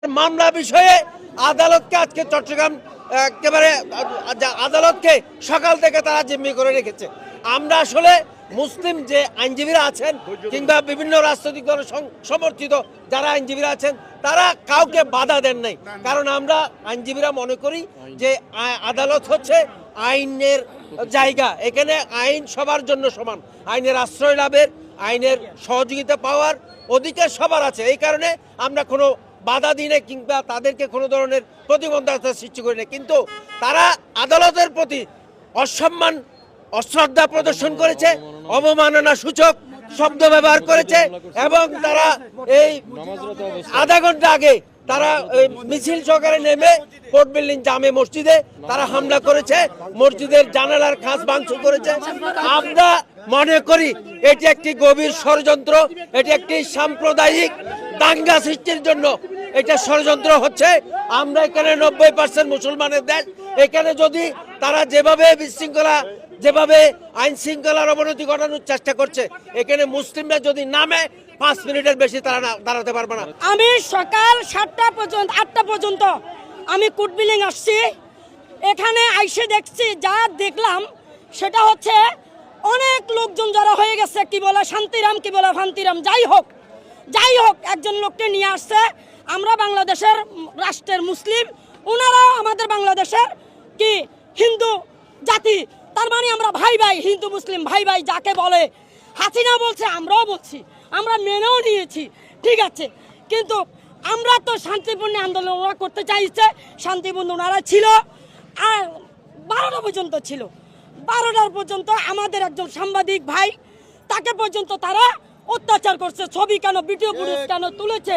মামলা বিষয়ে আদালতকে আজকে চট্টগ্রাম একেবারে আদালতকে সকাল থেকে তারা জিম্মি করে রেখেছে। আমরা আসলে মুসলিম যে আইনজীবীরা আছেন কিংবা বিভিন্ন রাজনৈতিক দল সমর্থিত যারা আইনজীবীরা আছেন তারা কাউকে বাধা দেন নাই, কারণ আমরা আইনজীবীরা মনে করি যে আদালত হচ্ছে আইনের জায়গা, এখানে আইন সবার জন্য সমান, আইনের আশ্রয় লাভের, আইনের সহযোগিতা পাওয়ার অধিকার সবার আছে। এই কারণে আমরা কোনো বাধা দিই না কিংবা তাদেরকে কোনো ধরনের প্রতিবন্ধকতা সৃষ্টি করি না, কিন্তু তারা আদালতের প্রতি অসম্মান অশ্রদ্ধা প্রদর্শন করেছে, অবমাননা সূচক শব্দ ব্যবহার করেছে এবং তারা এই আধা ঘন্টা আগে তারা মিছিল সহকারে নেমে কোর্ট বিল্ডিং জামে মসজিদে তারা হামলা করেছে, মসজিদের জানালার খাঁজ ভাঙচুর করেছে। আমরা মনে করি এটি একটি গভীর ষড়যন্ত্র, এটি একটি সাম্প্রদায়িক দাঙ্গা সৃষ্টির জন্য এটা ষড়যন্ত্র হচ্ছে। আমরা এখানে 90% মুসলমানের দেশ, এখানে যদি তারা যেভাবে বিশৃঙ্খলা যেভাবে আইন শৃঙ্খলার অবনতি ঘটানোর চেষ্টা করছে, এখানে মুসলিমরা যদি নামে 5 মিনিটের বেশি তারা দাঁড়াতে পারবে না। আমি সকাল 7টা পর্যন্ত 8টা পর্যন্ত আমি কোর্ট বিল্ডিং আসছি, এখানে আইসে দেখছি যা দেখলাম সেটা হচ্ছে অনেক লোকজন যারা হয়ে গেছে, কি বলে শান্তিরাম, কি বলে শান্তিরাম, যাই হোক একজন লোককে নিয়ে আসছে। আমরা বাংলাদেশের রাষ্ট্রের মুসলিম, ওনারা আমাদের বাংলাদেশের কি হিন্দু জাতি, তার মানে আমরা ভাই ভাই, হিন্দু মুসলিম ভাই ভাই যাকে বলে। হাসিনা বলছে, আমরাও বলছি, আমরা মেনেও নিয়েছি, ঠিক আছে, কিন্তু আমরা তো শান্তিপূর্ণ আন্দোলন ওরা করতে চাইছে, শান্তিপূর্ণ ওনারা ছিল, আর 12টা পর্যন্ত ছিল। 12টার পর্যন্ত আমাদের একজন সাংবাদিক ভাই, তাকে পর্যন্ত তারা অত্যাচার করছে। ছবি কেন, ভিডিও ফুটেজ কেন তুলেছে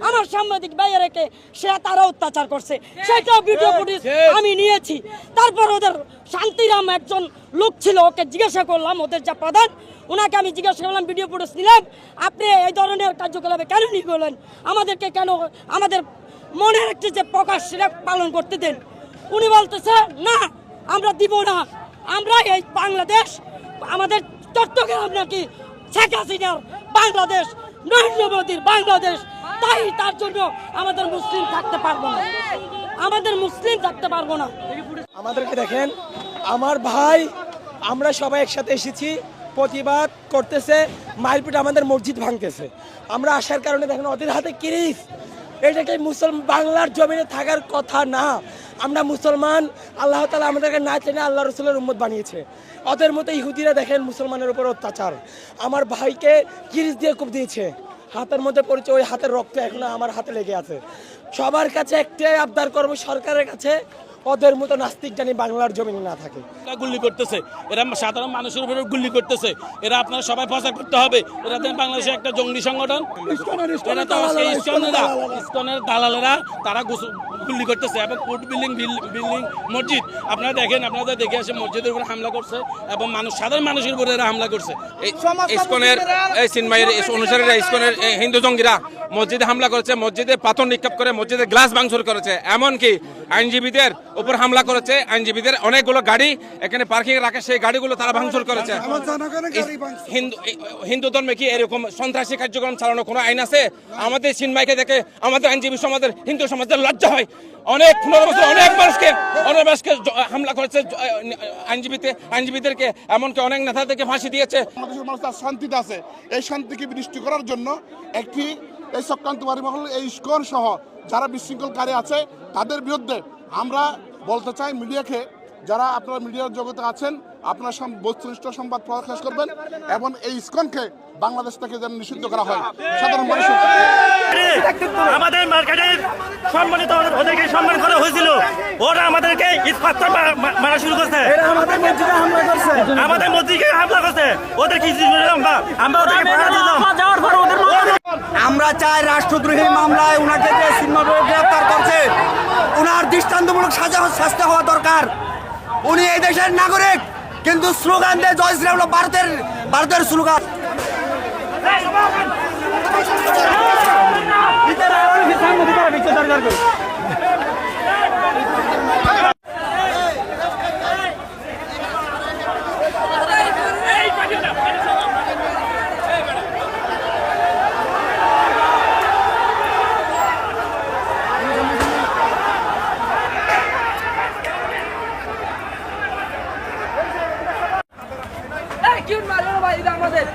আমার সাংবাদিক ভাইয়েরকে, সেটা তারা অত্যাচার করছে, সেটাও ভিডিও ফুটেজ আমি নিয়েছি। তারপর ওদের শান্তিরাম একজন লোক ছিল, ওকে জিজ্ঞাসা করলাম, ওদের যা প্রধান, ওনাকে আমি জিজ্ঞাসা করলাম, ভিডিও ফুটেজ নিলাম, আপনি এই ধরনের কার্যকলাপে কেন নিয়ে গেলেন, আমাদেরকে কেন আমাদের মনের একটি যে প্রকাশ সেটা পালন করতে দেন। উনি বলতেছে না, আমরা দিব না, আমরা এই বাংলাদেশ, আমাদের চট্টগ্রাম নাকি শেখ হাসিনার বাংলাদেশ, নরেন্দ্র মোদীর বাংলাদেশ, তাই তার জন্য আমাদের মুসলিম থাকতে পারবো না, আমাদের মুসলিম থাকতে পারবো না। আমাদেরকে দেখেন, আমার ভাই, আমরা সবাই একসাথে এসেছি, প্রতিবাদ করতেছে, মাইলপিট আমাদের মসজিদ ভাঙতেছে। আমরা আসার কারণে দেখেন ওদের হাতে কিরিস, এটাকে মুসলমান বাংলার জমিনে থাকার কথা না। আমরা মুসলমান, আল্লাহ তাআলা আমাদেরকে না চেনে আল্লাহ রসুলের উম্মত বানিয়েছে। ওদের মতো ইহুদিরা দেখেন মুসলমানের উপর অত্যাচার। আমার ভাইকে কিরিস দিয়ে কোপ দিয়েছে, হাতের মধ্যে পড়েছে, ওই হাতের রক্ত এখনো আমার হাতে লেগে আছে। সবার কাছে একটাই আবদার করবো, সরকারের কাছে, ওদের মতো নাস্তিক জানি বাংলার জমিনে না থাকে। গুলি করতেছে, এরা সাধারণ মানুষের উপরে গুলি করতেছে, এরা আপনারা সবাই প্রচার করতে হবে, এরা বাংলাদেশের একটা জঙ্গি সংগঠন, ইসকনের দালালেরা তারা গুলি করতেছে এবং কোর্ট বিল্ডিং মসজিদ আপনারা দেখেন, আপনাদের দেখে আসে মসজিদের উপরে হামলা করছে এবং সাধারণ মানুষের উপরে এরা হামলা করছে। ইসকনের চিন্ময়ের অনুসারীরা, ইসকনের হিন্দু জঙ্গিরা মসজিদে হামলা করেছে, মসজিদে পাথর নিক্ষেপ করে মসজিদে গ্লাস ভাঙচুর করেছে, এমনকি আইনজীবীদের উপর হামলা করেছে। আইনজীবীদের অনেকগুলো গাড়ি এখানে পার্কিং রাখে, সেই গাড়িগুলো তারা ভাঙচুর করেছে। হিন্দু ধর্মে কি এরকম সন্ত্রাসী কার্যক্রম চালানোর কোনো আইন আছে? আমাদের চিন্ময়কে দেখে আমাদের আইনজীবী সমাজের, হিন্দু সমাজের লজ্জা হয়। অনেক 15 বছর অনেক মানুষকে হামলা করেছে আইনজীবীদেরকে, এমনকি অনেক নেতাদেরকে ফাঁসি দিয়েছে। আমাদের মানুষ তার শান্তিতে আছে, এই শান্তিকে বিনষ্ট করার জন্য একটি এই চক্রান্তকারী মহল, এই ইসকন সহ যারা বিশৃঙ্খলকারী আছে তাদের বিরুদ্ধে আমরা বলতে চাই, মিডিয়াকে, যারা আপনারা মিডিয়ার জগতে আছেন, আপনারা বস্তুনিষ্ঠ সংবাদ প্রকাশ করবেন এবং এই ইসকনকে বাংলাদেশ থেকে যেন নিষিদ্ধ করা হয়। সাধারণ মানুষ আমাদের মার্কেটের সম্মানিত ওদেরকে সম্মান করা হয়েছিল, ওরা আমাদেরকে ইটপাথর মারা শুরু করছে, আমাদের মসজিদকে হামলা করছে, ওদের কি আমরা ওদেরকে পাহারা দিলাম। আমরা চাই রাষ্ট্রদ্রোহী মামলায় ওনাকে যে সিনেমাভাবে গ্রেফতার করছে, ওনার দৃষ্টান্তমূলক শাস্তি হওয়া দরকার। উনি এই দেশের নাগরিক, কিন্তু স্লোগান দিয়ে জয় শ্রীরাম হলো ভারতের স্লোগান। এটা আমাদের